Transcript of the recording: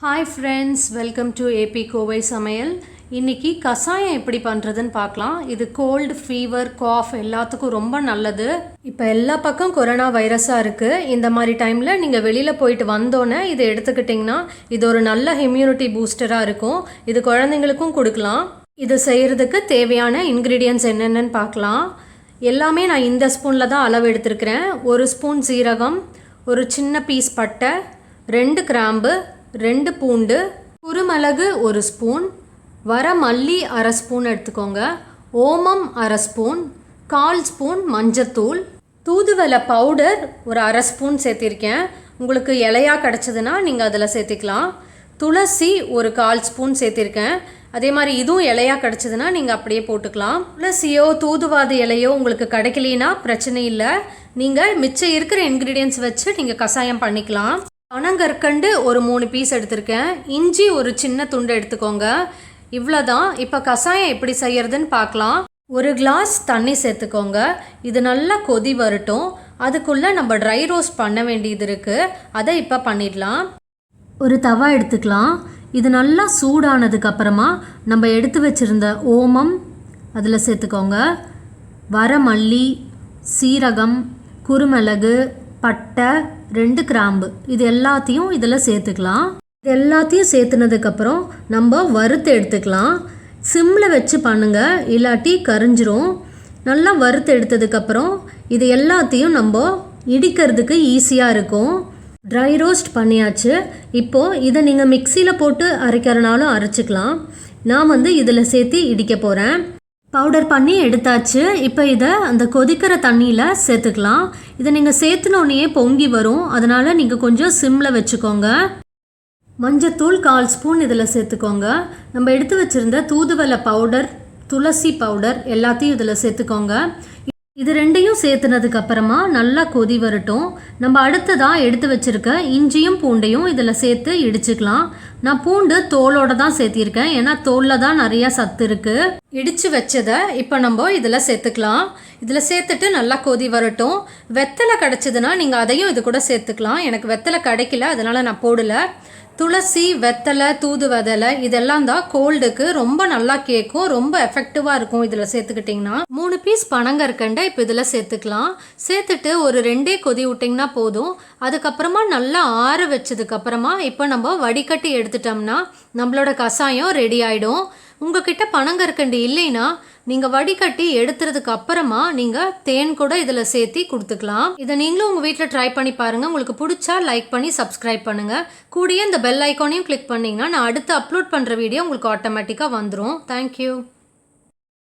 Hi friends, welcome to AB Kovai சமையல். இன்றைக்கி கஷாயம் எப்படி பண்ணுறதுன்னு பார்க்கலாம். இது கோல்டு, ஃபீவர், காஃப் எல்லாத்துக்கும் ரொம்ப நல்லது. இப்போ எல்லா பக்கம் கொரோனா வைரஸாக இருக்குது. இந்த மாதிரி டைமில் நீங்கள் வெளியில் போயிட்டு வந்தோன்னே இதை எடுத்துக்கிட்டிங்கன்னா இது ஒரு நல்ல இம்யூனிட்டி பூஸ்டராக இருக்கும். இது குழந்தைங்களுக்கும் கொடுக்கலாம். இது செய்கிறதுக்கு தேவையான இன்க்ரீடியன்ட்ஸ் என்னென்னு பார்க்கலாம். எல்லாமே நான் இந்த ஸ்பூனில் தான் அளவு எடுத்துருக்கிறேன். 1 ஸ்பூன் சீரகம், ஒரு சின்ன பீஸ் பட்டை, 2 கிராம்பு, 2 பூண்டு, குருமிளகு 1 ஸ்பூன், வரமல்லி அரை ஸ்பூன் எடுத்துக்கோங்க, ஓமம் அரை ஸ்பூன், 1/4 ஸ்பூன் மஞ்சத்தூள், தூதுவளை பவுடர் ஒரு அரை ஸ்பூன் சேர்த்திருக்கேன். உங்களுக்கு இலையாக கிடச்சதுன்னா நீங்கள் அதில் சேர்த்திக்கலாம். துளசி ஒரு 1/4 ஸ்பூன் சேர்த்திருக்கேன். அதே மாதிரி இதுவும் இலையாக கிடச்சதுன்னா நீங்கள் அப்படியே போட்டுக்கலாம். துளசியோ தூதுவாது இலையோ உங்களுக்கு கிடைக்கலினா பிரச்சனை இல்லை. நீங்கள் மிச்சம் இருக்கிற இன்க்ரீடியன்ட்ஸ் வச்சு நீங்கள் கஷாயம் பண்ணிக்கலாம். பனங்கற்கண்டு ஒரு 3 பீஸ் எடுத்திருக்கேன். இஞ்சி ஒரு சின்ன துண்டு எடுத்துக்கோங்க. இவ்வளோதான். இப்போ கஷாயம் எப்படி செய்யறதுன்னு பார்க்கலாம். 1 கிளாஸ் தண்ணி சேர்த்துக்கோங்க. இது நல்லா கொதி வரட்டும். அதுக்குள்ளே நம்ம ட்ரை ரோஸ்ட் பண்ண வேண்டியது இருக்குது. அதை இப்போ பண்ணிடலாம். ஒரு தவா எடுத்துக்கலாம். இது நல்லா சூடானதுக்கப்புறமா நம்ம எடுத்து வச்சுருந்த ஓமம் அதில் சேர்த்துக்கோங்க. வரமல்லி, சீரகம், குருமிளகு, பட்டை, 2 கிராம்பு இது எல்லாத்தையும் இதில் சேர்த்துக்கலாம். இது எல்லாத்தையும் சேர்த்துனதுக்கப்புறம் நம்ம வறுத்து எடுத்துக்கலாம். சிம்மில் வச்சு பண்ணுங்கள், இல்லாட்டி கரிஞ்சிரும். நல்லா வறுத்து எடுத்ததுக்கப்புறம் இது எல்லாத்தையும் நம்ம இடிக்கிறதுக்கு ஈஸியாக இருக்கும். ட்ரை ரோஸ்ட் பண்ணியாச்சு. இப்போது இதை நீங்கள் மிக்சியில் போட்டு அரைக்கிறனாலும் அரைச்சிக்கலாம். நான் இதில் சேர்த்து இடிக்க போகிறேன். பவுடர் பண்ணி எடுத்தாச்சு. இப்போ இதை அந்த கொதிக்கிற தண்ணியில் சேர்த்துக்கலாம். இதை நீங்கள் சேர்த்துனோன்னே பொங்கி வரும். அதனால் நீங்கள் கொஞ்சம் சிம்மில் வச்சுக்கோங்க. மஞ்சத்தூள் 1/4 ஸ்பூன் இதில் சேர்த்துக்கோங்க. நம்ம எடுத்து வச்சுருந்த தூதுவளை பவுடர், துளசி பவுடர் எல்லாத்தையும் இதில் சேர்த்துக்கோங்க. இது ரெண்டையும் சேர்த்துனதுக்கப்புறமா நல்லா கொதி வரட்டும். நம்ம அடுத்ததாக எடுத்து வச்சுருக்க இஞ்சியும் பூண்டையும் இதில் சேர்த்து இடிச்சுக்கலாம். நான் பூண்டு தோலோடு தான் சேர்த்திருக்கேன், ஏன்னா தோலில் தான் நிறையா சத்து இருக்குது. இடித்து வச்சதை இப்போ நம்ம இதில் சேர்த்துக்கலாம். இதில் சேர்த்துட்டு நல்லா கொதி வரட்டும். வெத்தலை கிடச்சிதுன்னா நீங்கள் அதையும் இது கூட சேர்த்துக்கலாம். எனக்கு வெத்தலை கிடைக்கல, அதனால் நான் போடலை. துளசி, வெத்தலை, தூதுவளை இதெல்லாம் தான் கோல்டுக்கு ரொம்ப நல்லா கேட்கும், ரொம்ப எஃபெக்டிவாக இருக்கும். இதில் சேர்த்துக்கிட்டிங்கன்னா 3 பீஸ் பனங்கற்கண்டை இப்போ இதில் சேர்த்துக்கலாம். சேர்த்துட்டு ஒரு 2 கொதி விட்டிங்கன்னா போதும். அதுக்கப்புறமா நல்லா ஆற வச்சதுக்கப்புறமா இப்போ நம்ம வடிகட்டி எடுத்துட்டோம்னா நம்மளோட கஷாயம் ரெடி ஆகிடும். உங்ககிட்ட பனங்கற்கண்டு இல்லைன்னா நீங்கள் வடிகட்டி எடுத்துறதுக்கு அப்புறமா நீங்கள் தேன் கூட இதில் சேர்த்தி கொடுத்துக்கலாம். இதை நீங்களும் உங்கள் வீட்டில் ட்ரை பண்ணி பாருங்கள். உங்களுக்கு பிடிச்சா லைக் பண்ணி சப்ஸ்கிரைப் பண்ணுங்கள். கூடயே இந்த பெல் ஐக்கானையும் கிளிக் பண்ணிங்கன்னா நான் அடுத்து அப்லோட் பண்ணுற வீடியோ உங்களுக்கு ஆட்டோமேட்டிக்காக வந்துடும். தேங்க்யூ.